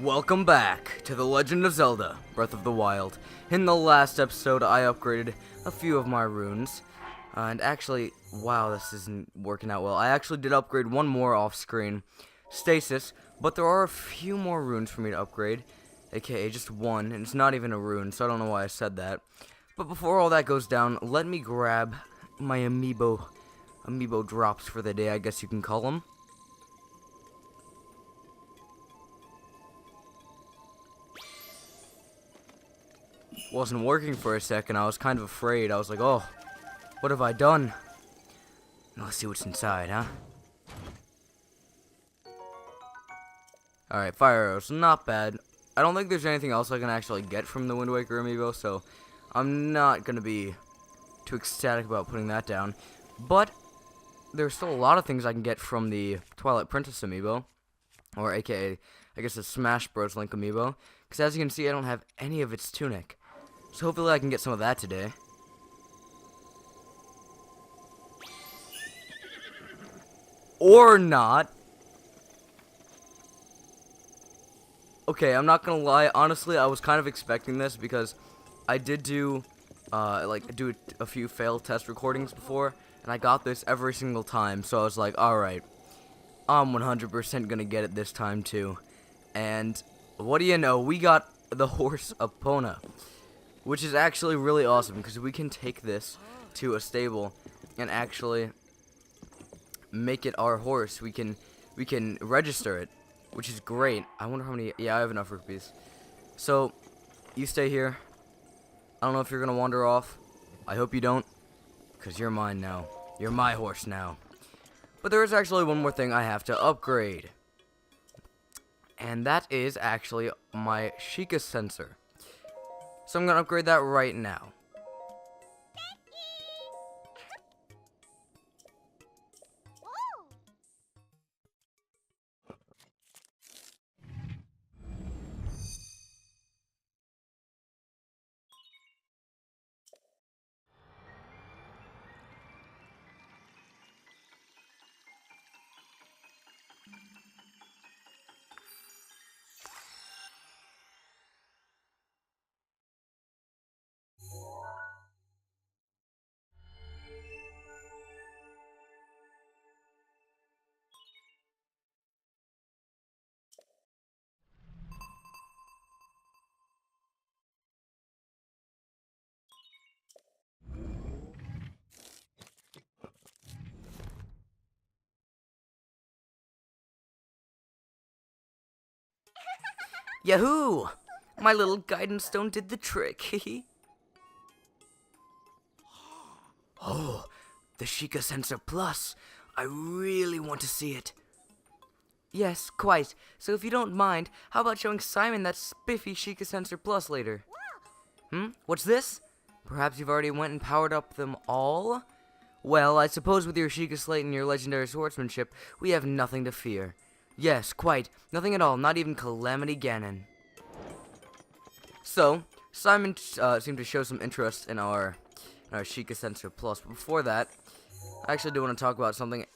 Welcome back to The Legend of Zelda: Breath of the Wild. In the last episode, I upgraded a few of my runes. And actually, wow, this isn't working out well. I actually did upgrade one more off-screen, Stasis, but there are a few more runes for me to upgrade, aka just one, and it's not even a rune, so I don't know why I said that. But before all that goes down, let me grab my amiibo drops for the day, I guess you can call them. Wasn't working for a second. I was kind of afraid. I was like, oh, what have I done? Let's see what's inside, huh? Alright, fire arrows. Not bad. I don't think there's anything else I can actually get from the Wind Waker amiibo, so I'm not going to be too ecstatic about putting that down. But there's still a lot of things I can get from the Twilight Princess amiibo, or aka, I guess, the Smash Bros. Link amiibo, because as you can see, I don't have any of its tunic. So hopefully I can get some of that today. Or not. Okay, I'm not gonna lie. Honestly, I was kind of expecting this because I did do a few failed test recordings before, and I got this every single time. So I was like, all right, I'm 100% gonna get it this time too. And what do you know? We got the horse Epona, which is actually really awesome because we can take this to a stable and actually make it our horse. We can register it, which is great. I wonder how many. Yeah, I have enough rupees. So you stay here. I don't know if you're gonna wander off. I hope you don't, because you're mine now. You're my horse now. But there is actually one more thing I have to upgrade, and that is actually my Sheikah sensor. So I'm gonna upgrade that right now. Yahoo! My little guidance stone did the trick. Oh, the Sheikah Sensor Plus. I really want to see it. Yes, quite. So if you don't mind, how about showing Simon that spiffy Sheikah Sensor Plus later? What's this? Perhaps you've already went and powered up them all? Well, I suppose with your Sheikah Slate and your legendary swordsmanship, we have nothing to fear. Yes, quite. Nothing at all, not even Calamity Ganon. So, Simon seemed to show some interest in our Sheikah Sensor Plus. But before that, I actually do want to talk about something,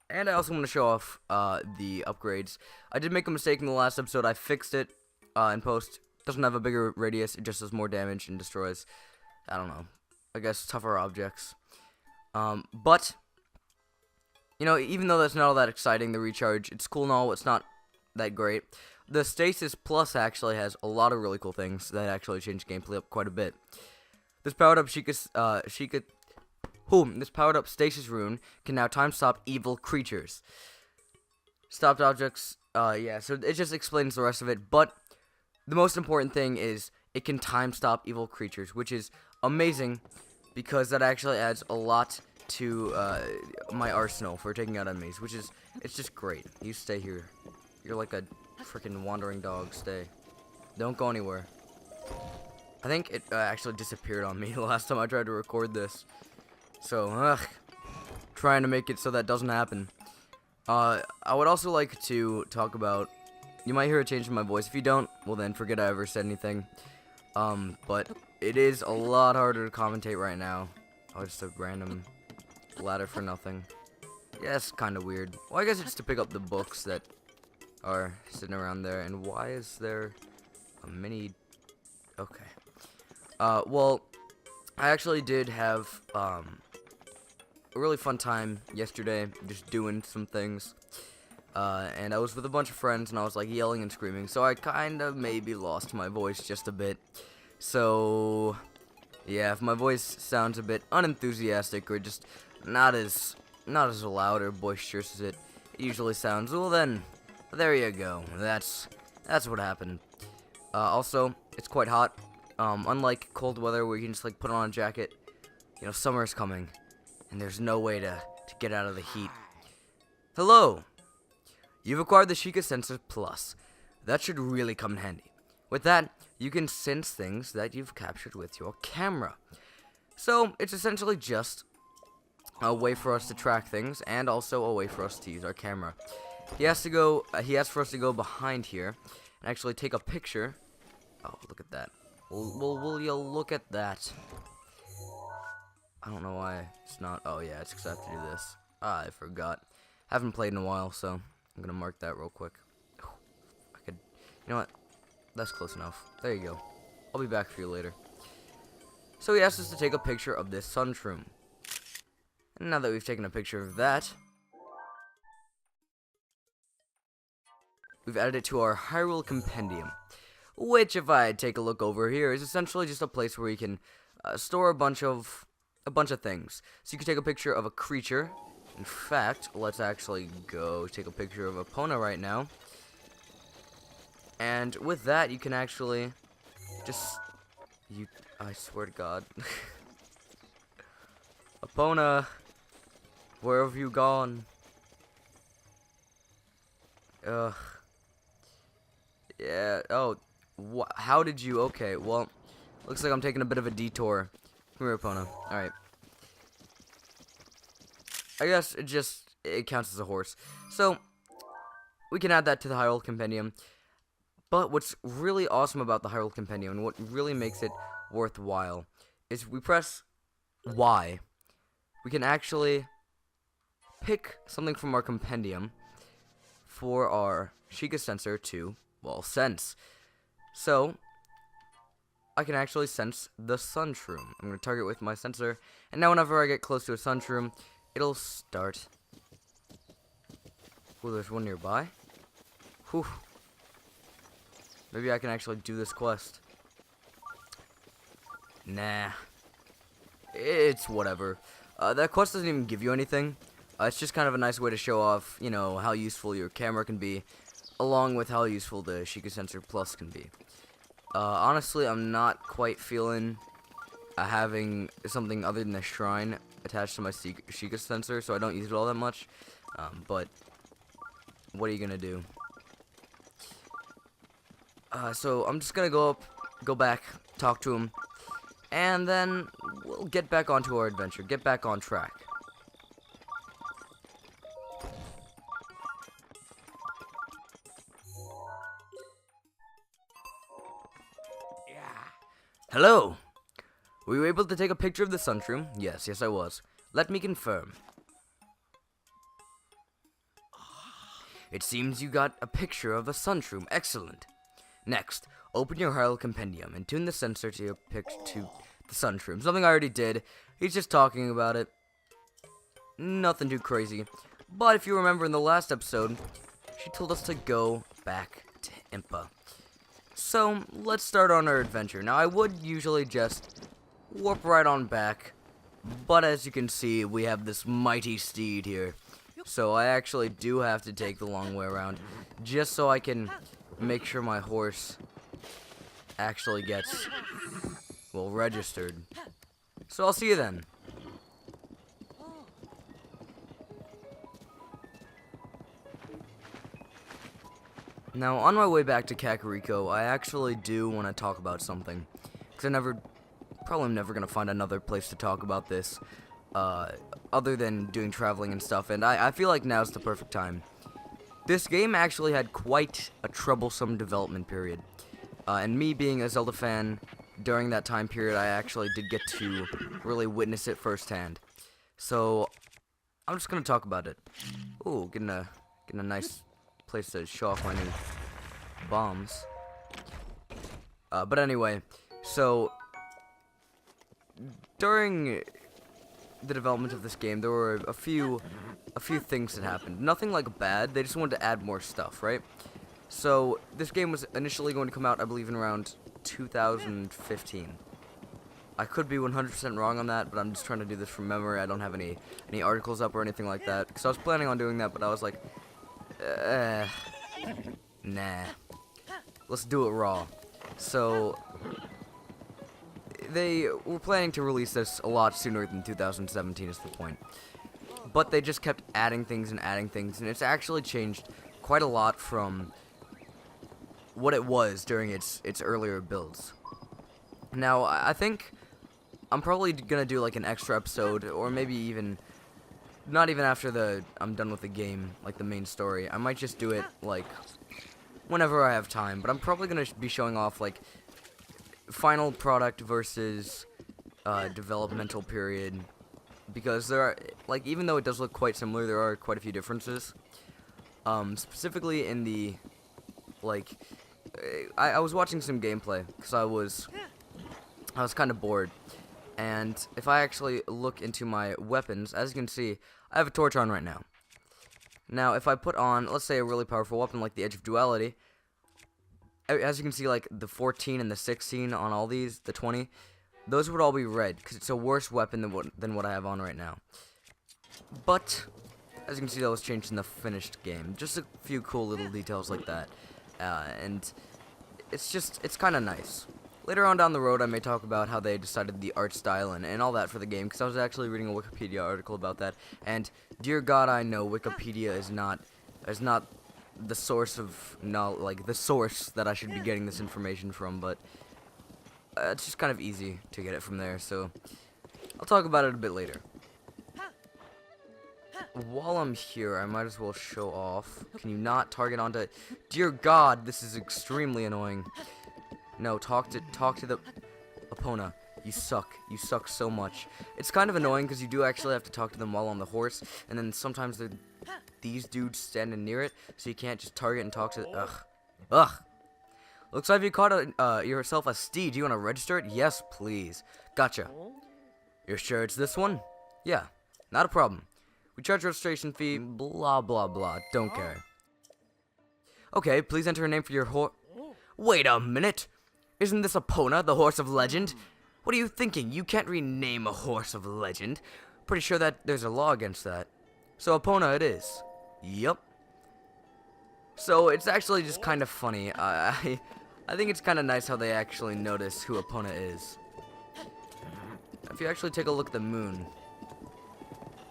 and I also want to show off the upgrades. I did make a mistake in the last episode. I fixed it in post. It doesn't have a bigger radius. It just does more damage and destroys, I don't know, I guess tougher objects. But you know, even though that's not all that exciting, the recharge, it's cool and all, it's not that great. The Stasis Plus actually has a lot of really cool things that actually change gameplay up quite a bit. This powered up this powered up Stasis rune can now time stop evil creatures. Stopped objects, yeah, so it just explains the rest of it, but the most important thing is it can time stop evil creatures, which is amazing because that actually adds a lot to my arsenal for taking out enemies, which is, it's just great. You stay here. You're like a freaking wandering dog. Stay. Don't go anywhere. I think it actually disappeared on me the last time I tried to record this. So, trying to make it so that doesn't happen. I would also like to talk about, you might hear a change in my voice. If you don't, well then forget I ever said anything. But it is a lot harder to commentate right now. Oh, just a random ladder for nothing. Yeah, it's kind of weird. Well, I guess it's to pick up the books that are sitting around there. And why is there a mini... Okay. Well, I actually did have, a really fun time yesterday, just doing some things. And I was with a bunch of friends, and I was, like, yelling and screaming, so I kind of maybe lost my voice just a bit. So, yeah, if my voice sounds a bit unenthusiastic or just not as loud or boisterous as it usually sounds, well then, there you go. That's what happened. Also, it's quite hot. Unlike cold weather where you can just like put on a jacket, you know, summer is coming, and there's no way to get out of the heat. Hello! You've acquired the Sheikah Sensor Plus. That should really come in handy. With that, you can sense things that you've captured with your camera. So, it's essentially just a way for us to track things, and also a way for us to use our camera. He asked for us to go behind here, and actually take a picture. Oh, look at that. Will you look at that? I don't know why it's not. Oh, yeah, it's because I have to do this. I forgot. Haven't played in a while, so I'm going to mark that real quick. You know what? That's close enough. There you go. I'll be back for you later. So he asked us to take a picture of this sunshroom. And now that we've taken a picture of that, we've added it to our Hyrule Compendium, which, if I take a look over here, is essentially just a place where you can store a bunch of things. So you can take a picture of a creature. In fact, let's actually go take a picture of Epona right now. And with that, you can actually just I swear to God. Epona, where have you gone? Ugh. Yeah, oh, how did you, okay, well, looks like I'm taking a bit of a detour. Come here, Epona. Alright. I guess it counts as a horse. So, we can add that to the Hyrule Compendium. But what's really awesome about the Hyrule Compendium, and what really makes it worthwhile, is we press Y. We can actually pick something from our compendium for our Sheikah Sensor to, well, sense. So, I can actually sense the sunshroom. I'm going to target with my sensor, and now whenever I get close to a sunshroom, it'll start. Oh, there's one nearby. Whew. Maybe I can actually do this quest. Nah. It's whatever. That quest doesn't even give you anything. It's just kind of a nice way to show off, you know, how useful your camera can be, along with how useful the Sheikah Sensor Plus can be. Honestly, I'm not quite feeling having something other than a shrine attached to my Sheikah Sensor, so I don't use it all that much. But what are you gonna do? So I'm just gonna go back, talk to him, and then we'll get back onto our adventure, get back on track. Hello! Were you able to take a picture of the sunshroom? Yes, I was. Let me confirm. It seems you got a picture of a sunshroom. Excellent. Next, open your Hyrule Compendium and tune the sensor to your to the sunshroom. Something I already did. He's just talking about it. Nothing too crazy. But if you remember in the last episode, she told us to go back to Impa. So, let's start on our adventure. Now, I would usually just warp right on back, but as you can see, we have this mighty steed here. So, I actually do have to take the long way around, just so I can make sure my horse actually gets, well, registered. So, I'll see you then. Now, on my way back to Kakariko, I actually do want to talk about something. Because probably never going to find another place to talk about this, other than doing traveling and stuff, and I feel like now's the perfect time. This game actually had quite a troublesome development period. And me being a Zelda fan, during that time period, I actually did get to really witness it firsthand. So, I'm just going to talk about it. Ooh, getting a nice place to show off my new bombs. But anyway, so during the development of this game, there were a few things that happened. Nothing like bad. They just wanted to add more stuff, right? So this game was initially going to come out, I believe, in around 2015. I could be 100% wrong on that, but I'm just trying to do this from memory. I don't have any articles up or anything like that, because I was planning on doing that, but I was like, nah, let's do it raw. So they were planning to release this a lot sooner than 2017 is the point. But they just kept adding things, and it's actually changed quite a lot from what it was during its earlier builds. Now, I think I'm probably gonna do like an extra episode, or maybe even not even after I'm done with the game, like the main story. I might just do it like whenever I have time, but I'm probably gonna be showing off like final product versus developmental period, because there are, like, even though it does look quite similar, there are quite a few differences. Specifically in the, like, I was watching some gameplay because I was kind of bored, and if I actually look into my weapons, as you can see, I have a torch on right now. Now, if I put on, let's say, a really powerful weapon like the Edge of Duality, as you can see, like the 14 and the 16 on all these, the 20, those would all be red because it's a worse weapon than what I have on right now. But as you can see, that was changed in the finished game. Just a few cool little details like that, and it's kind of nice. Later on down the road, I may talk about how they decided the art style and all that for the game, because I was actually reading a Wikipedia article about that, and dear God, I know Wikipedia is not the source of the source that I should be getting this information from, but it's just kind of easy to get it from there, so I'll talk about it a bit later. While I'm here, I might as well show off. Can you not target onto... Dear God, this is extremely annoying. No, talk to the Epona. You suck. You suck so much. It's kind of annoying because you do actually have to talk to them while on the horse, and then sometimes these dudes standing near it, so you can't just target and talk to... Ugh. Looks like you caught yourself a steed. Do you want to register it? Yes, please. Gotcha. You're sure it's this one? Yeah, not a problem. We charge registration fee, blah, blah, blah. Don't care. Okay, please enter a name for your horse. Wait a minute. Isn't this Epona, the horse of legend? What are you thinking? You can't rename a horse of legend. Pretty sure that there's a law against that. So Epona it is. Yup. So it's actually just kind of funny. I think it's kind of nice how they actually notice who Epona is. If you actually take a look at the moon,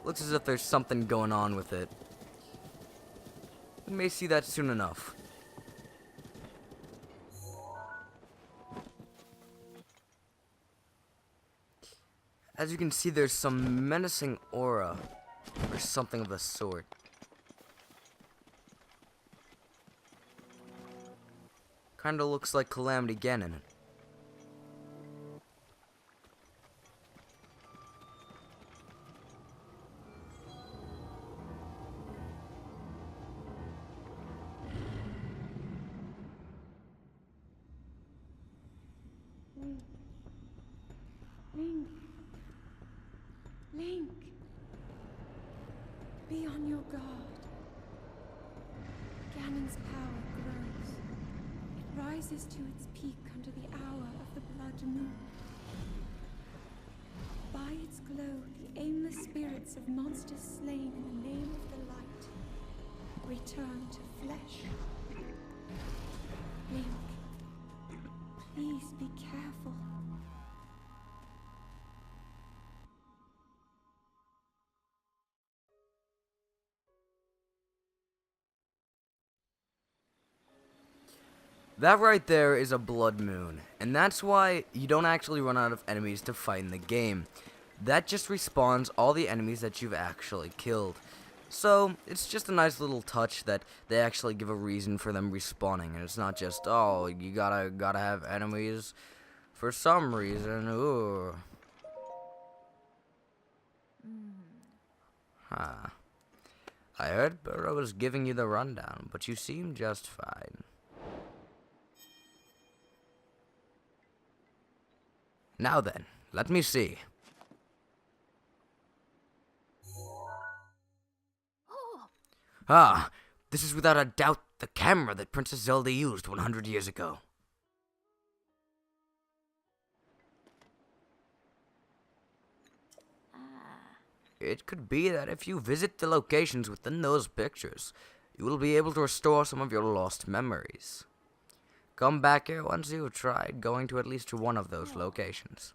looks as if there's something going on with it. You may see that soon enough. As you can see, there's some menacing aura, or something of the sort. Kinda looks like Calamity Ganon. Link, be on your guard. Ganon's power grows. It rises to its peak under the hour of the blood moon. By its glow, the aimless spirits of monsters slain in the name of the light return to flesh. Link, please be careful. That right there is a blood moon, and that's why you don't actually run out of enemies to fight in the game. That just respawns all the enemies that you've actually killed. So, it's just a nice little touch that they actually give a reason for them respawning, and it's not just, oh, you gotta have enemies for some reason, ooh. Huh. I heard Burrow was giving you the rundown, but you seem just fine. Now then, let me see. Ah, this is without a doubt the camera that Princess Zelda used 100 years ago. It could be that if you visit the locations within those pictures, you will be able to restore some of your lost memories. Come back here once you've tried going to at least one of those locations.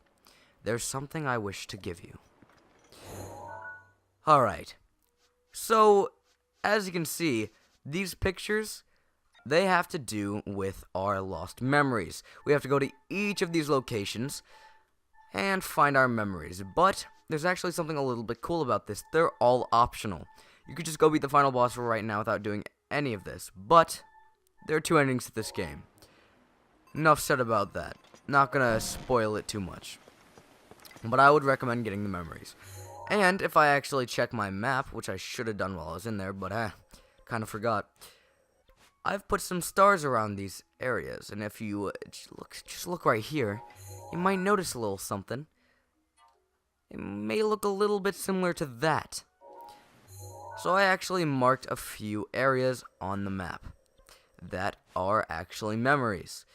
There's something I wish to give you. Alright, so as you can see, these pictures, they have to do with our lost memories. We have to go to each of these locations and find our memories. But there's actually something a little bit cool about this. They're all optional. You could just go beat the final boss right now without doing any of this. But there are two endings to this game. Enough said about that. Not gonna spoil it too much. But I would recommend getting the memories. And if I actually check my map, which I should have done while I was in there, but kind of forgot. I've put some stars around these areas, and if you just look right here, you might notice a little something. It may look a little bit similar to that. So I actually marked a few areas on the map that are actually memories.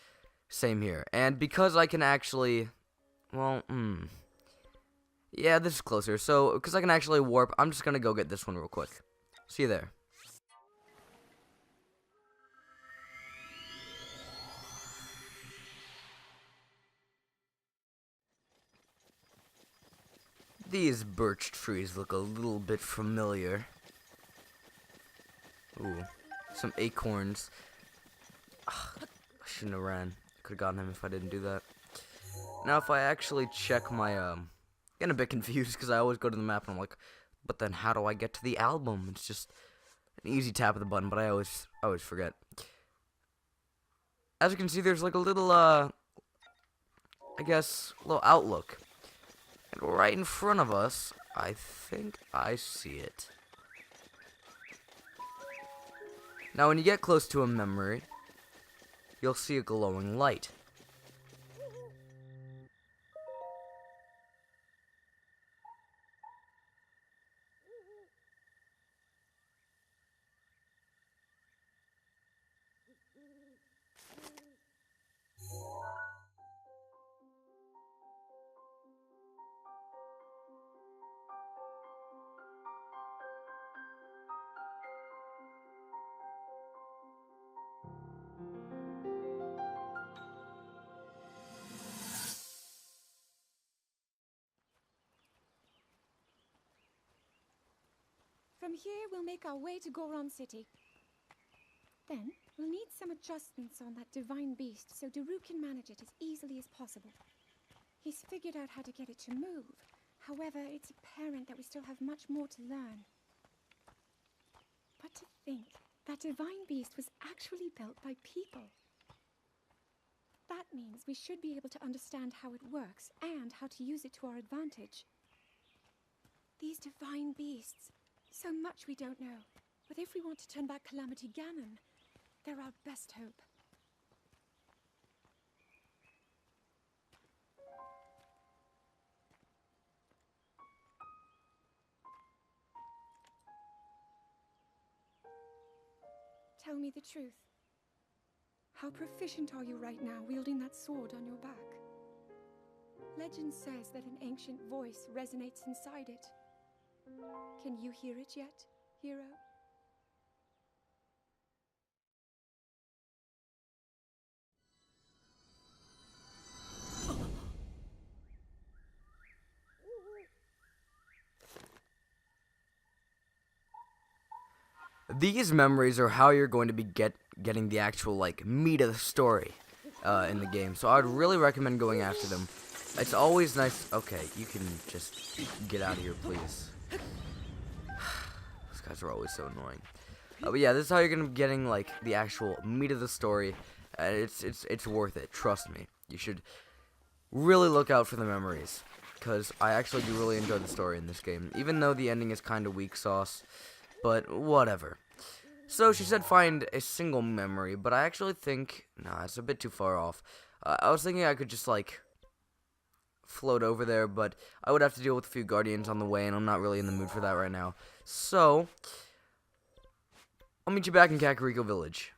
Same here. And because I can actually, well, yeah, this is closer. So, because I can actually warp, I'm just going to go get this one real quick. See you there. These birch trees look a little bit familiar. Ooh, some acorns. Ugh, I shouldn't have ran. Could have gotten him if I didn't do that. Now, if I actually check my, getting a bit confused because I always go to the map and I'm like, but then how do I get to the album? It's just an easy tap of the button, but I always forget. As you can see, there's like a little, I guess, little outlook. And right in front of us, I think I see it. Now, when you get close to a memory, you'll see a glowing light. From here, we'll make our way to Goron City. Then, we'll need some adjustments on that divine beast so Daru can manage it as easily as possible. He's figured out how to get it to move. However, it's apparent that we still have much more to learn. But to think, that divine beast was actually built by people. That means we should be able to understand how it works and how to use it to our advantage. These divine beasts, so much we don't know. But if we want to turn back Calamity Ganon, they're our best hope. Tell me the truth. How proficient are you right now wielding that sword on your back? Legend says that an ancient voice resonates inside it. Can you hear it yet, hero? These memories are how you're going to be getting the actual, like, meat of the story in the game. So I would really recommend going after them. It's always nice. Okay, you can just get out of here, please. These guys are always so annoying. But yeah, this is how you're gonna be getting, like, the actual meat of the story. It's worth it. Trust me. You should really look out for the memories, because I actually do really enjoy the story in this game, even though the ending is kind of weak sauce. but whatever. So she said find a single memory, but I actually think, nah, it's a bit too far off. I was thinking I could just, like, float over there, but I would have to deal with a few guardians on the way, and I'm not really in the mood for that right now. So, I'll meet you back in Kakariko Village.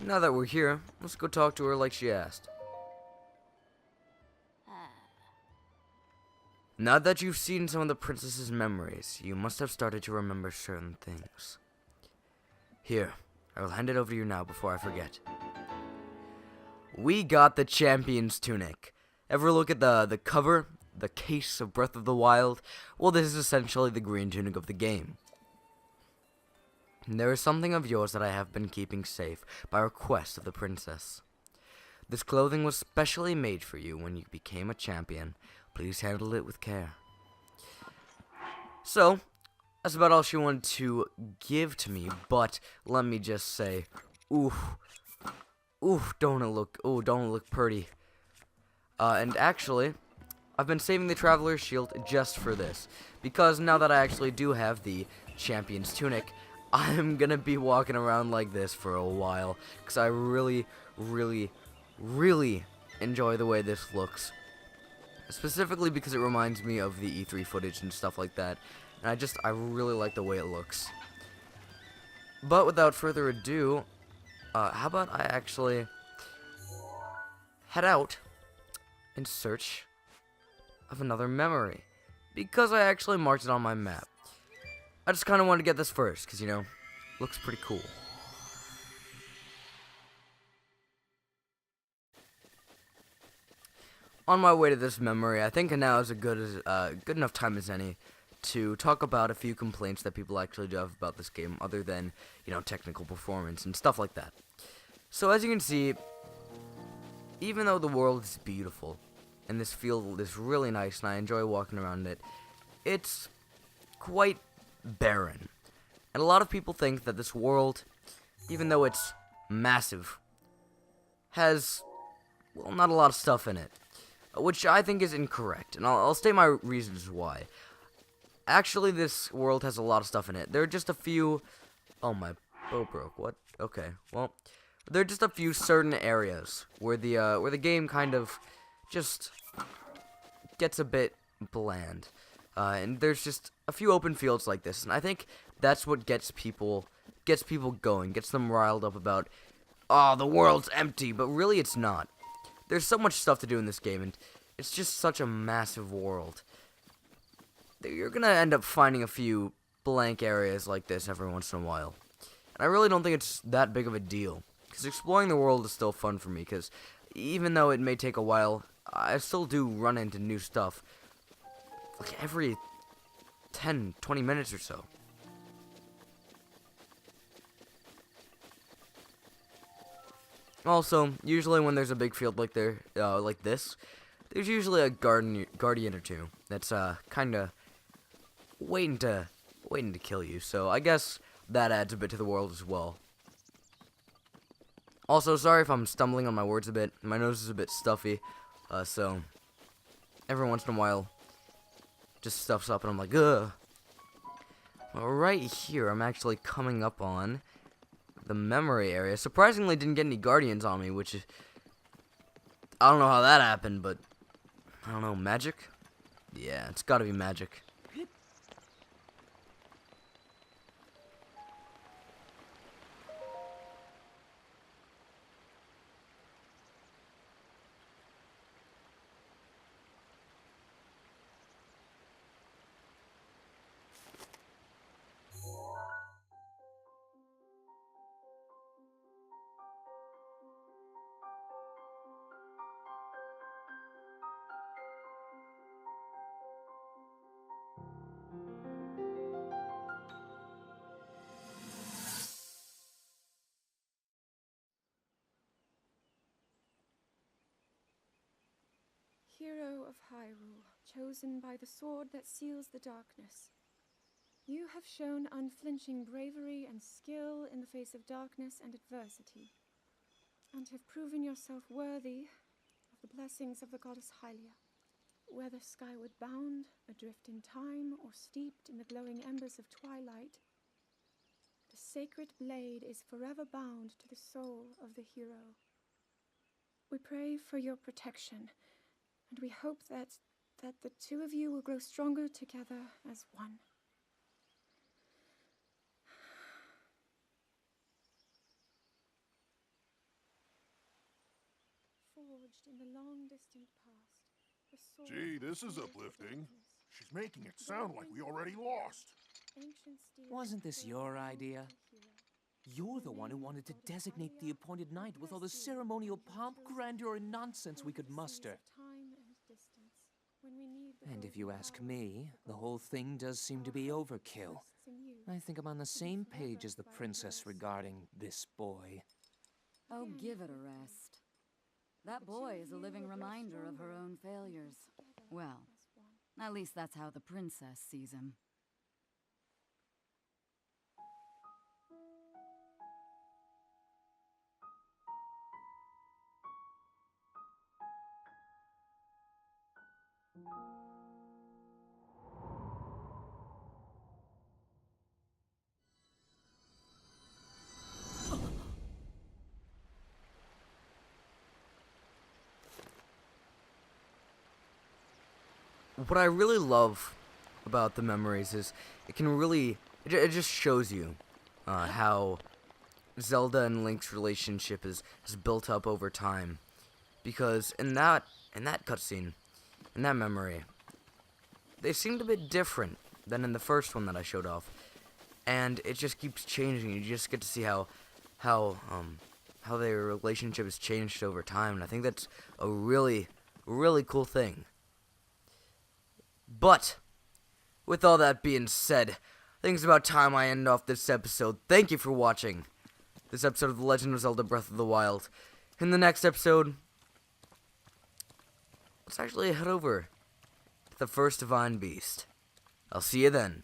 Now that we're here, let's go talk to her like she asked. Now that you've seen some of the princess's memories, you must have started to remember certain things. Here, I will hand it over to you now before I forget. We got the Champion's Tunic. Ever look at the cover, the case of Breath of the Wild? Well, this is essentially the green tunic of the game. There is something of yours that I have been keeping safe by request of the princess. This clothing was specially made for you when you became a champion. Please handle it with care. So, that's about all she wanted to give to me, but let me just say, oof, don't it look pretty. And actually, I've been saving the Traveler's Shield just for this, because now that I actually do have the Champion's Tunic, I'm gonna be walking around like this for a while, because I really, really, really enjoy the way this looks. Specifically because it reminds me of the E3 footage and stuff like that. And I really like the way it looks. But without further ado, how about I actually head out in search of another memory. Because I actually marked it on my map. I just kind of wanted to get this first, because, you know, looks pretty cool. On my way to this memory, I think now is a good enough time as any to talk about a few complaints that people actually do have about this game, other than, you know, technical performance and stuff like that. So as you can see, even though the world is beautiful, and this field is really nice, and I enjoy walking around it, it's quite barren. And a lot of people think that this world, even though it's massive, has, well, not a lot of stuff in it. Which I think is incorrect, and I'll state my reasons why. Actually, this world has a lot of stuff in it. There are just a few... Oh, my bow broke. What? Okay, well, there are just a few certain areas where the game kind of just gets a bit bland. And there's just a few open fields like this, and I think that's what gets people going, gets them riled up about, oh, the world's empty, but really it's not. There's so much stuff to do in this game, and it's just such a massive world. You're gonna end up finding a few blank areas like this every once in a while. And I really don't think it's that big of a deal, because exploring the world is still fun for me, because even though it may take a while, I still do run into new stuff, like every 10, 20 minutes or so. Also, usually when there's a big field like this, there's usually a guardian or two that's kind of waiting to kill you. So I guess that adds a bit to the world as well. Also, sorry if I'm stumbling on my words a bit. My nose is a bit stuffy, so every once in a while, just stuffs up, and I'm like, ugh. Well, right here, I'm actually coming up on the memory area. Surprisingly, didn't get any guardians on me, which is, I don't know how that happened, but I don't know, magic? Yeah, it's gotta be magic. Hero of Hyrule, chosen by the sword that seals the darkness. You have shown unflinching bravery and skill in the face of darkness and adversity. and have proven yourself worthy of the blessings of the goddess Hylia. Whether skyward bound, adrift in time, or steeped in the glowing embers of twilight, the sacred blade is forever bound to the soul of the hero. We pray for your protection, and we hope that the two of you will grow stronger together as one. Forged in the long distant past, the sword Gee, this is of uplifting. darkness, She's making it sound like we already lost. ancient steel Wasn't this your idea? You're the one who wanted to designate the appointed night with all the ceremonial pomp, grandeur, and nonsense we could muster. And if you ask me, the whole thing does seem to be overkill. I think I'm on the same page as the princess regarding this boy. Oh, give it a rest. That boy is a living reminder of her own failures. Well, at least that's how the princess sees him. What I really love about the memories is it can really, it just shows you how Zelda and Link's relationship has built up over time. Because in that cutscene, in that memory, they seemed a bit different than in the first one that I showed off. And it just keeps changing. You just get to see how their relationship has changed over time. And I think that's a really, really cool thing. But, with all that being said, I think it's about time I end off this episode. Thank you for watching this episode of The Legend of Zelda Breath of the Wild. In the next episode, let's actually head over to the first Divine Beast. I'll see you then.